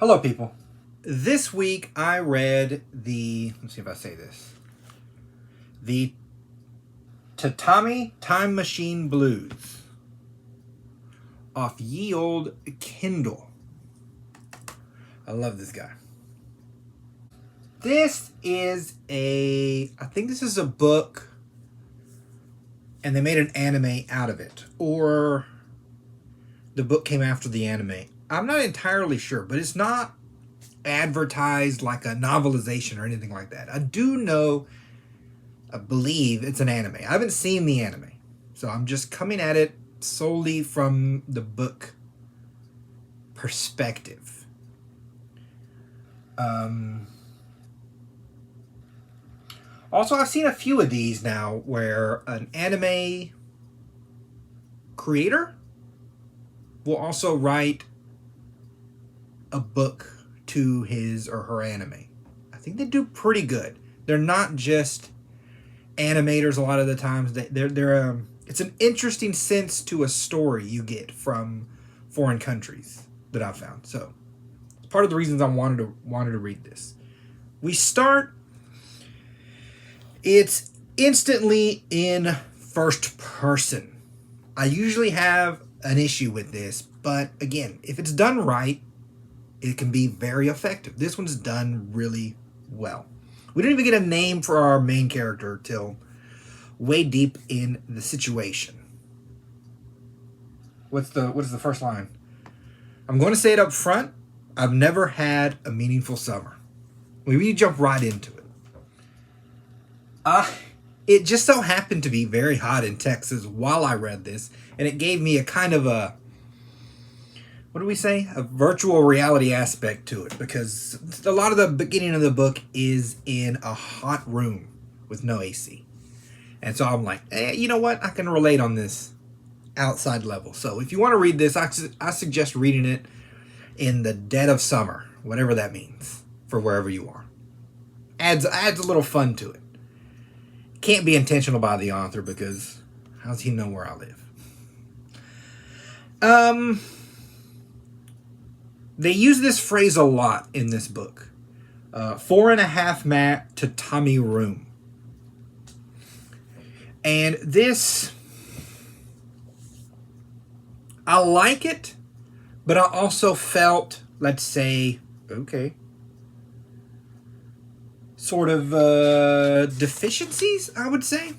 Hello, people. This week I read let's see if I say this, the Tatami Time Machine Blues off ye old Kindle. I love this guy. I think this is a book, and they made an anime out of it, or the book came after the anime. I'm not entirely sure, but it's not advertised like a novelization or anything like that. I believe it's an anime. I haven't seen the anime, so I'm just coming at it solely from the book perspective. Also, I've seen a few of these now where an anime creator will also write a book to his or her anime. I think they do pretty good. They're not just animators a lot of the times. It's an interesting sense to a story you get from foreign countries that I've found. So it's part of the reasons I wanted to read this. We start. It's instantly in first person. I usually have an issue with this, but again, if it's done right, it can be very effective. This one's done really well. We didn't even get a name for our main character till way deep in the situation. What is the first line? I'm going to say it up front. I've never had a meaningful summer. We jump right into it. It just so happened to be very hot in Texas while I read this, and it gave me a kind of a virtual reality aspect to it, because a lot of the beginning of the book is in a hot room with no AC. And so I'm like, you know what? I can relate on this outside level. So if you want to read this, I suggest reading it in the dead of summer, whatever that means, for wherever you are. Adds a little fun to it. Can't be intentional by the author, because how does he know where I live? They use this phrase a lot in this book. 4.5 mat tatami room. And this, I like it, but I also felt, let's say, sort of deficiencies, I would say.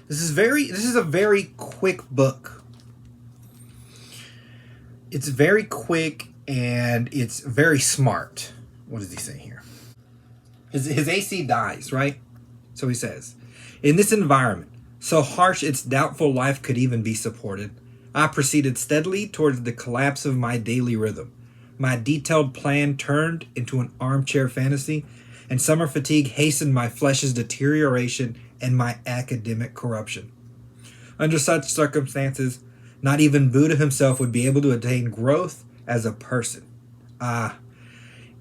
This is a very quick book. It's very quick and it's very smart. What does he say here? His AC dies, right? So he says, in this environment, so harsh its doubtful life could even be supported, I proceeded steadily towards the collapse of my daily rhythm. My detailed plan turned into an armchair fantasy, and summer fatigue hastened my flesh's deterioration and my academic corruption. Under such circumstances, not even Buddha himself would be able to attain growth as a person.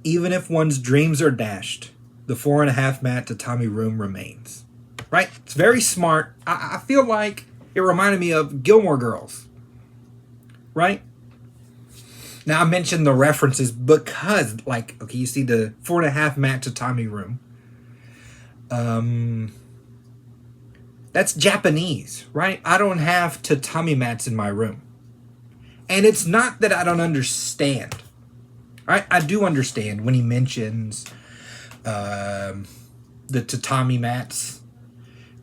Even if one's dreams are dashed, the 4.5 mat tatami room remains. Right? It's very smart. I feel like it reminded me of Gilmore Girls. Right? Now, I mentioned the references because, you see the 4.5 mat tatami room. That's Japanese, right? I don't have tatami mats in my room. And it's not that I don't understand. Right? I do understand when he mentions the tatami mats.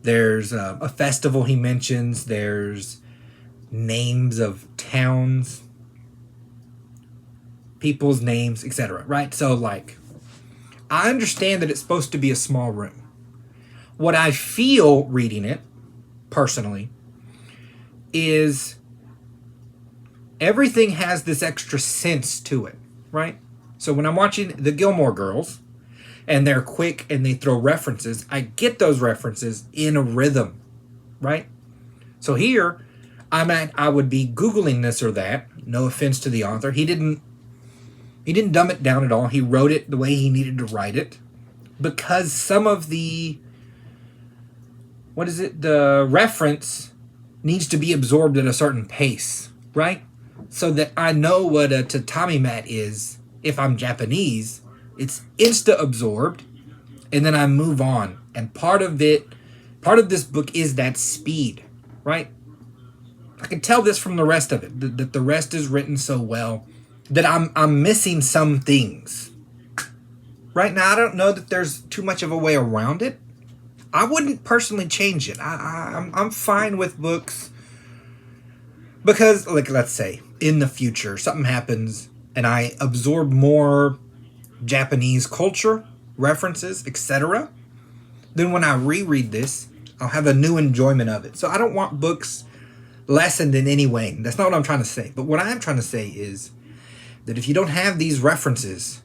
There's a festival he mentions. There's names of towns, people's names, etc. Right? So, I understand that it's supposed to be a small room. What I feel reading it, personally, is everything has this extra sense to it, right? So when I'm watching the Gilmore Girls, and they're quick and they throw references, I get those references in a rhythm, right? So here, I would be Googling this or that. No offense to the author. He didn't dumb it down at all. He wrote it the way he needed to write it, because some of the the reference needs to be absorbed at a certain pace, right? So that I know what a tatami mat is if I'm Japanese, it's insta absorbed, and then I move on. And part of this book is that speed, right? I can tell this from the rest of it, that the rest is written so well that I'm missing some things. Right now, I don't know that there's too much of a way around it. I wouldn't personally change it. I'm fine with books because, like, let's say in the future something happens and I absorb more Japanese culture, references, etc. Then when I reread this, I'll have a new enjoyment of it. So I don't want books lessened in any way. That's not what I'm trying to say. But what I am trying to say is that if you don't have these references,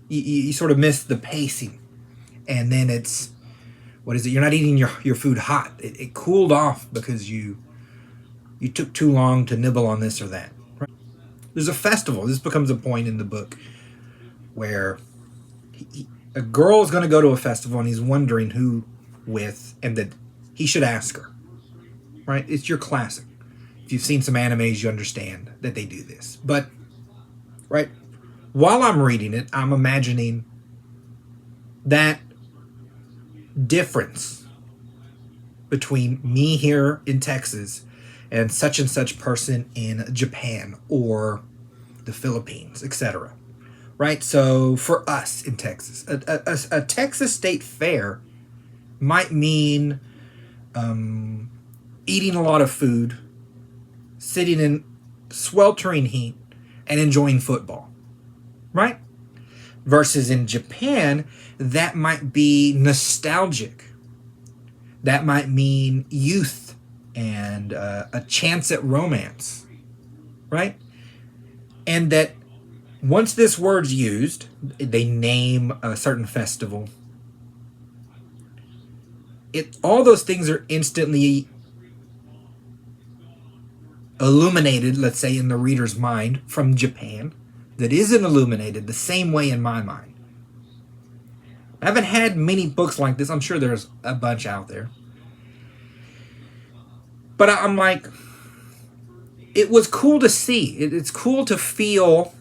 you sort of miss the pacing. And then it's, what is it? You're not eating your food hot. It cooled off because you took too long to nibble on this or that. Right? There's a festival. This becomes a point in the book where a girl is going to go to a festival and he's wondering who with, and that he should ask her. Right? It's your classic. If you've seen some animes, you understand that they do this. But, right, while I'm reading it, I'm imagining that difference between me here in Texas and such person in Japan or the Philippines, etc. Right? So for us in Texas, a Texas state fair might mean eating a lot of food, sitting in sweltering heat, and enjoying football. Right? Versus in Japan, that might be nostalgic. That might mean youth and a chance at romance. Right? And that once this word's used, they name a certain festival. All those things are instantly illuminated, let's say, in the reader's mind from Japan, that isn't illuminated the same way in my mind. I haven't had many books like this. I'm sure there's a bunch out there. But I'm like, it was cool to see. It's cool to feel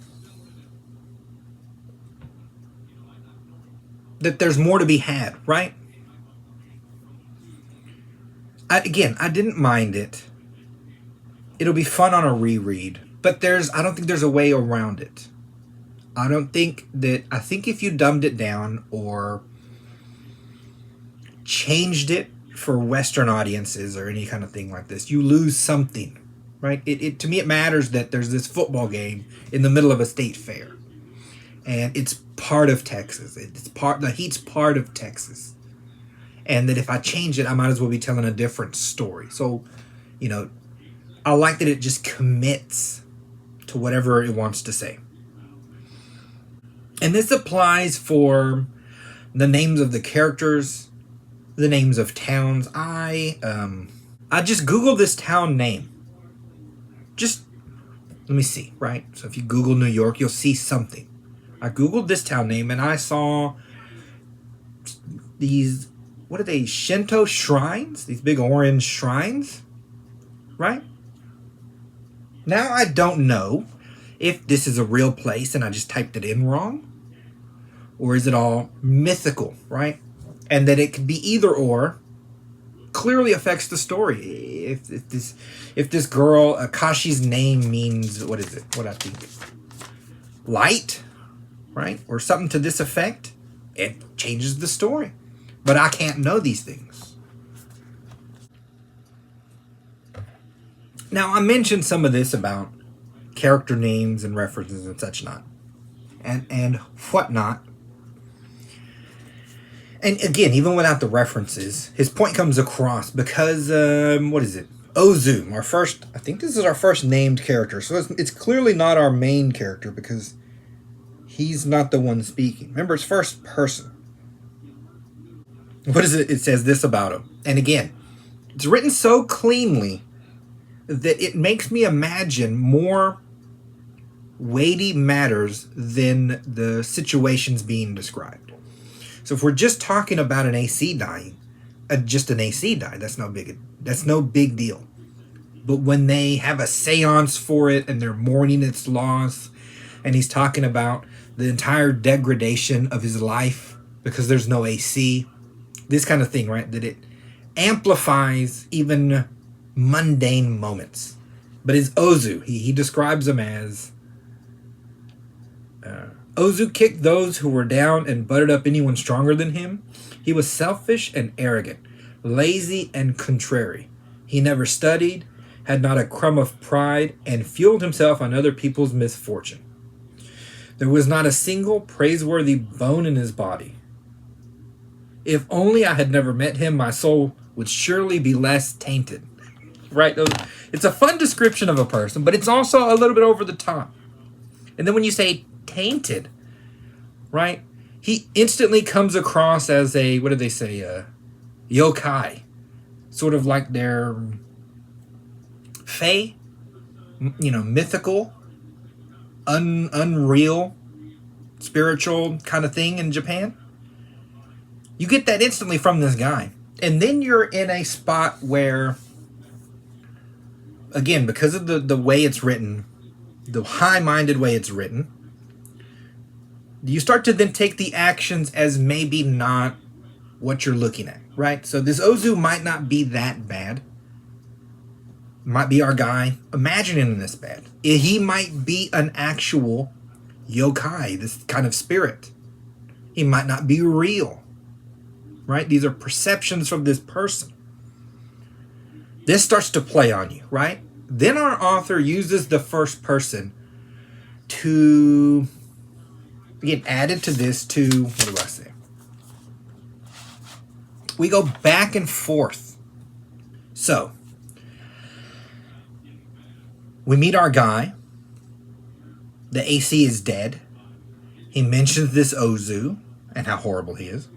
that there's more to be had, right? I didn't mind it. It'll be fun on a reread, but I don't think there's a way around it. I think if you dumbed it down or changed it for Western audiences or any kind of thing like this, you lose something, right? To me, it matters that there's this football game in the middle of a state fair, and it's part of Texas. The heat's part of Texas, and that if I change it, I might as well be telling a different story. So, I like that it just commits to whatever it wants to say. And this applies for the names of the characters, the names of towns. I just Googled this town name. Just, let me see, right? So if you Google New York, you'll see something. I Googled this town name and I saw these, what are they, Shinto shrines? These big orange shrines, right? Now, I don't know if this is a real place and I just typed it in wrong, or is it all mythical, right? And that it could be either or clearly affects the story. If this girl, Akashi's name means, what is it? What I think? Light, right? Or something to this effect, it changes the story. But I can't know these things. Now, I mentioned some of this about character names and references and such not. And whatnot. And again, even without the references, his point comes across because, what is it? Ozu, I think this is our first named character. So it's clearly not our main character because he's not the one speaking. Remember, it's first person. What is it? It says this about him. And again, it's written so cleanly that it makes me imagine more weighty matters than the situations being described. So if we're just talking about an AC dying, just an AC die, that's no big deal. But when they have a seance for it and they're mourning its loss, and he's talking about the entire degradation of his life because there's no AC. This kind of thing, right? That it amplifies even mundane moments. But his Ozu, he describes him as Ozu kicked those who were down and butted up anyone stronger than him. He was selfish and arrogant, lazy and contrary. He never studied, had not a crumb of pride, and fueled himself on other people's misfortune. There was not a single praiseworthy bone in his body. If only I had never met him, my soul would surely be less tainted. Right? It's a fun description of a person, but it's also a little bit over the top. And then when you say tainted, right? He instantly comes across as a, what do they say, yokai. Sort of like their fae, mythical, unreal, spiritual kind of thing in Japan. You get that instantly from this guy. And then you're in a spot where, again, because of the way it's written, the high-minded way it's written, you start to then take the actions as maybe not what you're looking at, right? So this Ozu might not be that bad. Might be our guy imagining this bad. He might be an actual yokai, this kind of spirit. He might not be real, right? These are perceptions from this person. This starts to play on you, right? Then our author uses the first person to get added to this to, what do I say? We go back and forth. So, we meet our guy. The AC is dead. He mentions this Ozu and how horrible he is.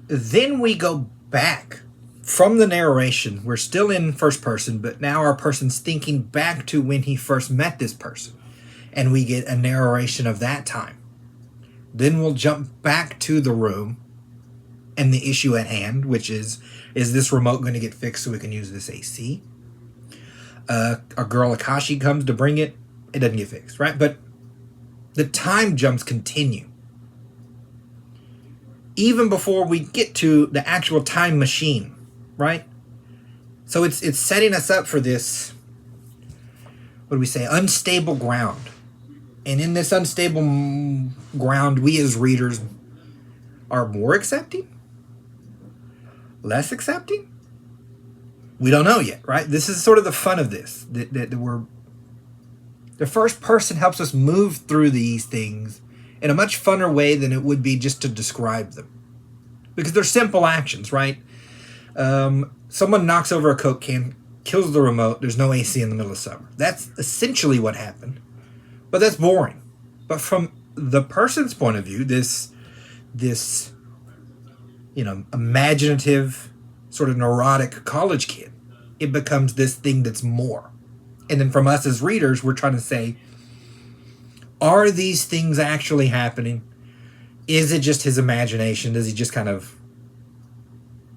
Then we go back from the narration. We're still in first person, but now our person's thinking back to when he first met this person. And we get a narration of that time. Then we'll jump back to the room and the issue at hand, which is this remote going to get fixed so we can use this AC? Our girl Akashi comes to bring it. It doesn't get fixed, right? But the time jumps continue. Even before we get to the actual time machine, right? So it's setting us up for this, what do we say, unstable ground. And in this unstable ground, we as readers are more accepting? Less accepting? We don't know yet, right? This is sort of the fun of this. That we're, the first person helps us move through these things in a much funner way than it would be just to describe them. Because they're simple actions, right? Someone knocks over a Coke can, kills the remote, there's no AC in the middle of summer. That's essentially what happened. But that's boring. But from the person's point of view, this imaginative, sort of neurotic college kid, it becomes this thing that's more. And then from us as readers, we're trying to say, are these things actually happening? Is it just his imagination? Is he just kind of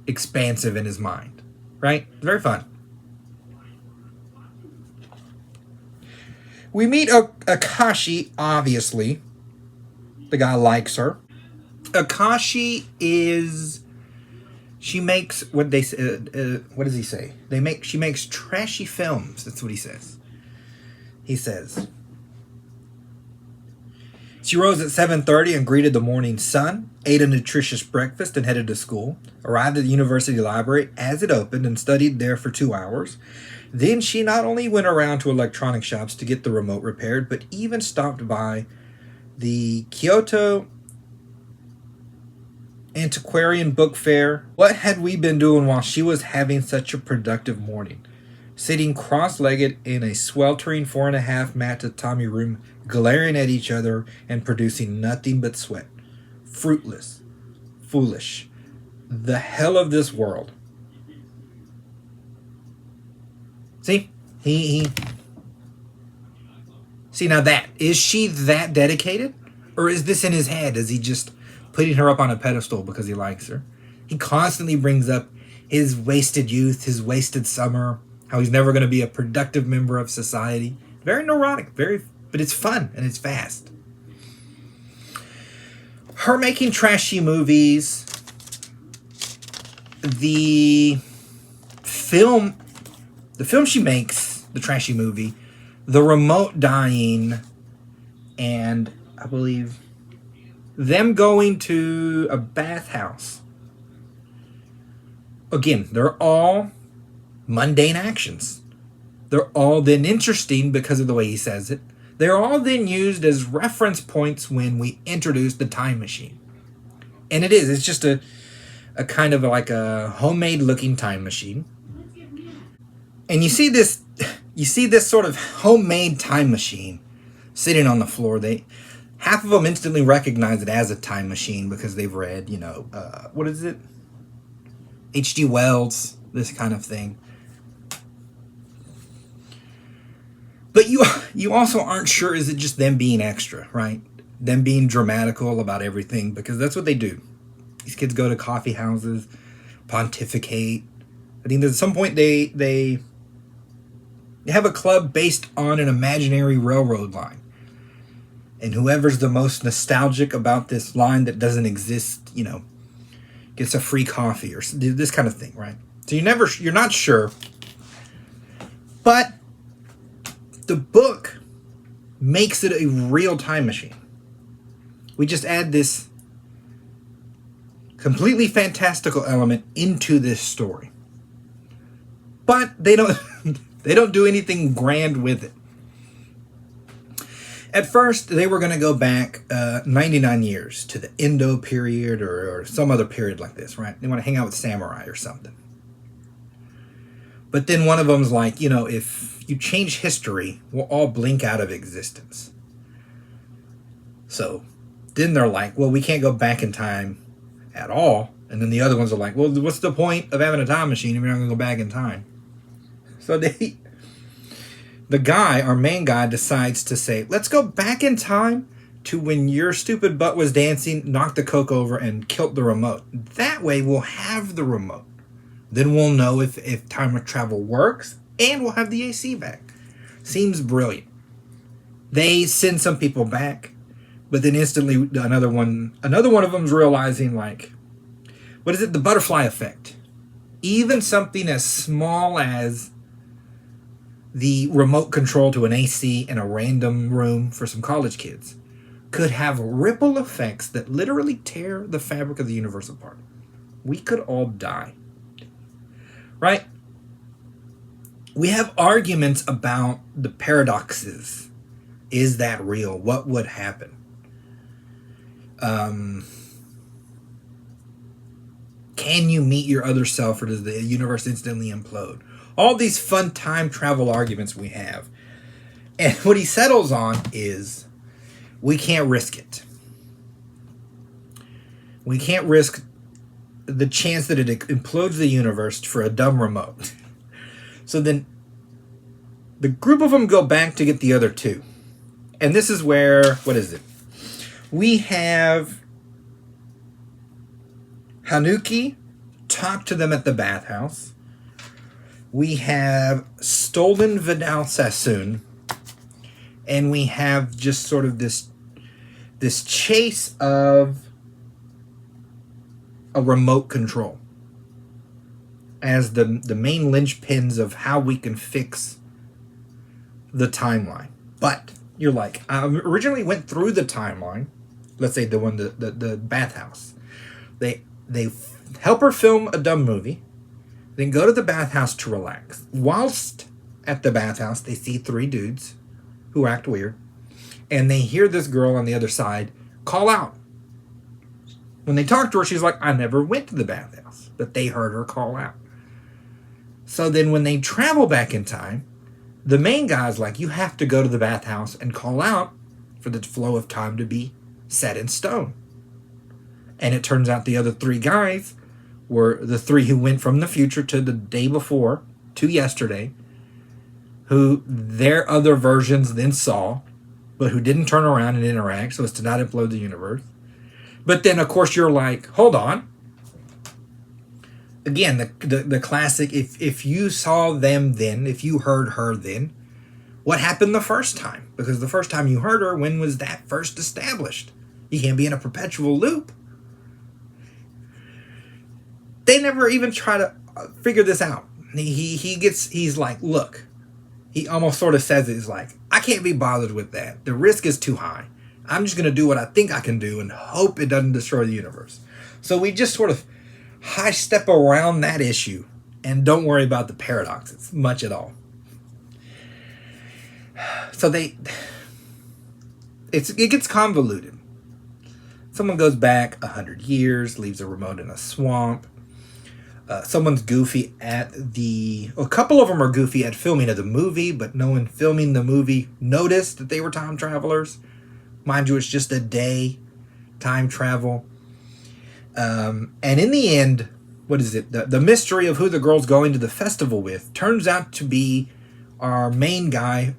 expansive in his mind? Right? Very fun. We meet Akashi, obviously. The guy likes her. Akashi is... She makes what they what does he say? She makes trashy films. That's what he says. He says, she rose at 7:30 and greeted the morning sun, ate a nutritious breakfast and headed to school, arrived at the university library as it opened and studied there for 2 hours. Then she not only went around to electronic shops to get the remote repaired, but even stopped by the Kyoto Antiquarian Book Fair. What had we been doing while she was having such a productive morning? Sitting cross-legged in a sweltering 4.5 mat tatami room, glaring at each other and producing nothing but sweat. Fruitless. Foolish. The hell of this world. See? See, now that, is she that dedicated? Or is this in his head? Is he just putting her up on a pedestal because he likes her? He constantly brings up his wasted youth, his wasted summer, how he's never going to be a productive member of society. Very neurotic, very but it's fun and it's fast. Her making trashy movies, the film she makes, the trashy movie, the remote dying, and I believe them going to a bathhouse. Again, they're all mundane actions. They're all then interesting because of the way he says it. They're all then used as reference points when we introduce the time machine. And it's just a kind of like a homemade looking time machine. And you see this sort of homemade time machine sitting on the floor. Half of them instantly recognize it as a time machine because they've read, what is it? H.G. Wells, this kind of thing. But you also aren't sure, is it just them being extra, right? Them being dramatical about everything, because that's what they do. These kids go to coffee houses, pontificate. I think at some point they have a club based on an imaginary railroad line. And whoever's the most nostalgic about this line that doesn't exist, gets a free coffee or this kind of thing, right? So you're not sure. But the book makes it a real time machine. We just add this completely fantastical element into this story. But they don't do anything grand with it. At first, they were going to go back 99 years to the Indo period or some other period like this, right? They want to hang out with samurai or something. But then one of them's like, if you change history, we'll all blink out of existence. So then they're like, well, we can't go back in time at all. And then the other ones are like, well, what's the point of having a time machine if you're not going to go back in time? So our main guy, decides to say, let's go back in time to when your stupid butt was dancing, knocked the Coke over, and killed the remote. That way we'll have the remote. Then we'll know if time travel works, and we'll have the AC back. Seems brilliant. They send some people back, but then instantly another one of them's realizing, like, what is it? The butterfly effect. Even something as small as the remote control to an AC in a random room for some college kids could have ripple effects that literally tear the fabric of the universe apart. We could all die. Right? We have arguments about the paradoxes. Is that real? What would happen? Can you meet your other self, or does the universe instantly implode? All these fun time travel arguments we have. And what he settles on is we can't risk it. We can't risk the chance that it implodes the universe for a dumb remote. So then the group of them go back to get the other two. And this is where, what is it? We have Hanuki talk to them at the bathhouse. We have stolen Vidal Sassoon. And we have just sort of this chase of a remote control as the main linchpins of how we can fix the timeline. But you're like, I originally went through the timeline. Let's say the one, the bathhouse. They help her film a dumb movie, then go to the bathhouse to relax. Whilst at the bathhouse, they see three dudes who act weird, and they hear this girl on the other side call out. When they talk to her, she's like, I never went to the bathhouse, but they heard her call out. So then when they travel back in time, the main guy's like, you have to go to the bathhouse and call out for the flow of time to be set in stone. And it turns out the other three guys were the three who went from the future to the day before, to yesterday, who their other versions then saw, but who didn't turn around and interact so as to not implode the universe. But then, of course, you're like, hold on. Again, the classic, if you saw them then, if you heard her then, What happened the first time? Because the first time you heard her, when was that first established? You can't be in a perpetual loop. They never even try to figure this out. He's like, look, he almost sort of says it. He's like, I can't be bothered with that. The risk is too high. I'm just going to do what I think I can do and hope it doesn't destroy the universe. So we just sort of high step around that issue and don't worry about the paradoxes much at all. So it gets convoluted. Someone goes back 100 years, leaves a remote in a swamp. Someone's goofy a couple of them are goofy at filming of the movie, but no one filming the movie noticed that they were time travelers. Mind you, it's just a day time travel. And in the end, what is it? The mystery of who the girl's going to the festival with turns out to be our main guy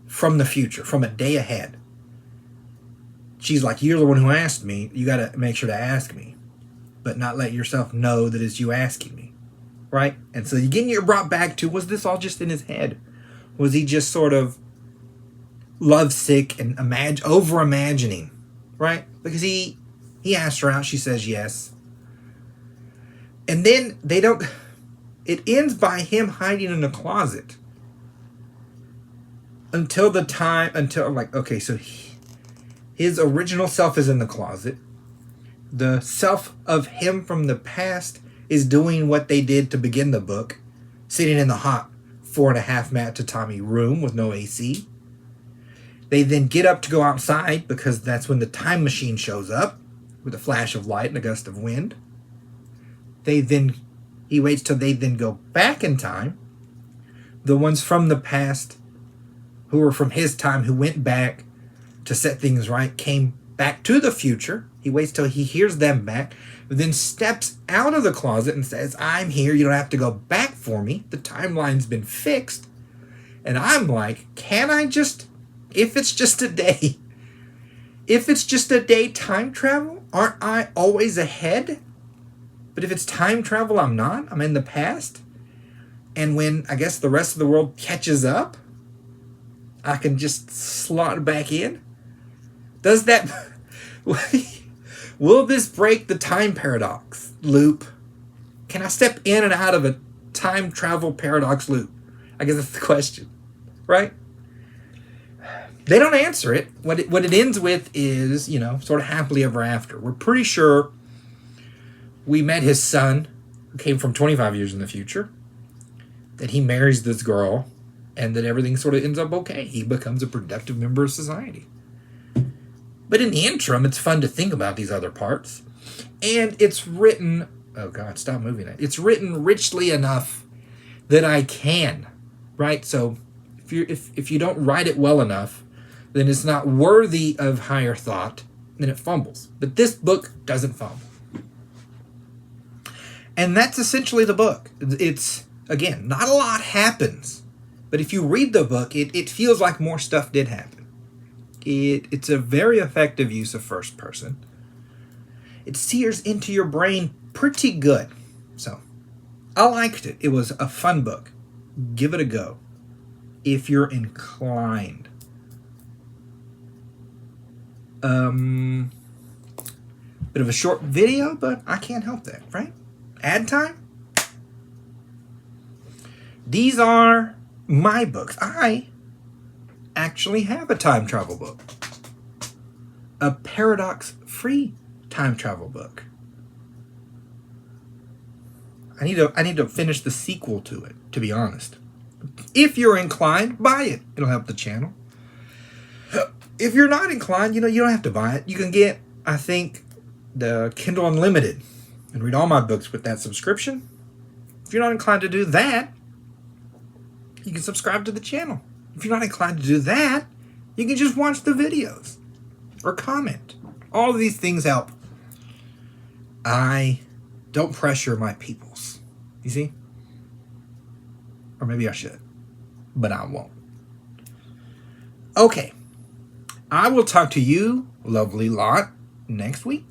from the future, from a day ahead. She's like, you're the one who asked me. You got to make sure to ask me, but not let yourself know that it's you asking me, right? And so you're brought back to, was this all just in his head? Was he just sort of lovesick and over-imagining, right? Because he asked her out, she says yes. And then it ends by him hiding in a closet until okay, so his original self is in the closet. The self of him from the past is doing what they did to begin the book, sitting in the hot 4.5 mat tatami room with no AC. They then get up to go outside because that's when the time machine shows up with a flash of light and a gust of wind. He waits till they then go back in time. The ones from the past who were from his time, who went back to set things right, came back to the future. He waits till he hears them back, then steps out of the closet and says, I'm here. You don't have to go back for me. The timeline's been fixed. And I'm like, can I just, if it's just a day time travel, aren't I always ahead? But if it's time travel, I'm not. I'm in the past. And when, I guess, the rest of the world catches up, I can just slot back in. Does that... Will this break the time paradox loop? Can I step in and out of a time travel paradox loop? I guess that's the question, right? They don't answer it. What it ends with is, sort of happily ever after. We're pretty sure we met his son, who came from 25 years in the future, that he marries this girl, and that everything sort of ends up okay. He becomes a productive member of society. But in the interim, it's fun to think about these other parts. And it's written... Oh, God, stop moving it. It's written richly enough that I can, right? So if you don't write it well enough, then it's not worthy of higher thought, then it fumbles. But this book doesn't fumble. And that's essentially the book. It's, again, not a lot happens. But if you read the book, it feels like more stuff did happen. It's a very effective use of first person. It sears into your brain pretty good. So, I liked it. It was a fun book. Give it a go if you're inclined. Bit of a short video, but I can't help that, right? Ad time? These are my books. I actually have a time travel book. A paradox-free time travel book. I need to finish the sequel to it, to be honest. If you're inclined, buy it. It'll help the channel. If you're not inclined, you don't have to buy it. You can get, I think, the Kindle Unlimited and read all my books with that subscription. If you're not inclined to do that, you can subscribe to the channel. If you're not inclined to do that, you can just watch the videos or comment. All of these things help. I don't pressure my peoples. You see? Or maybe I should, but I won't. Okay. I will talk to you, lovely lot, next week.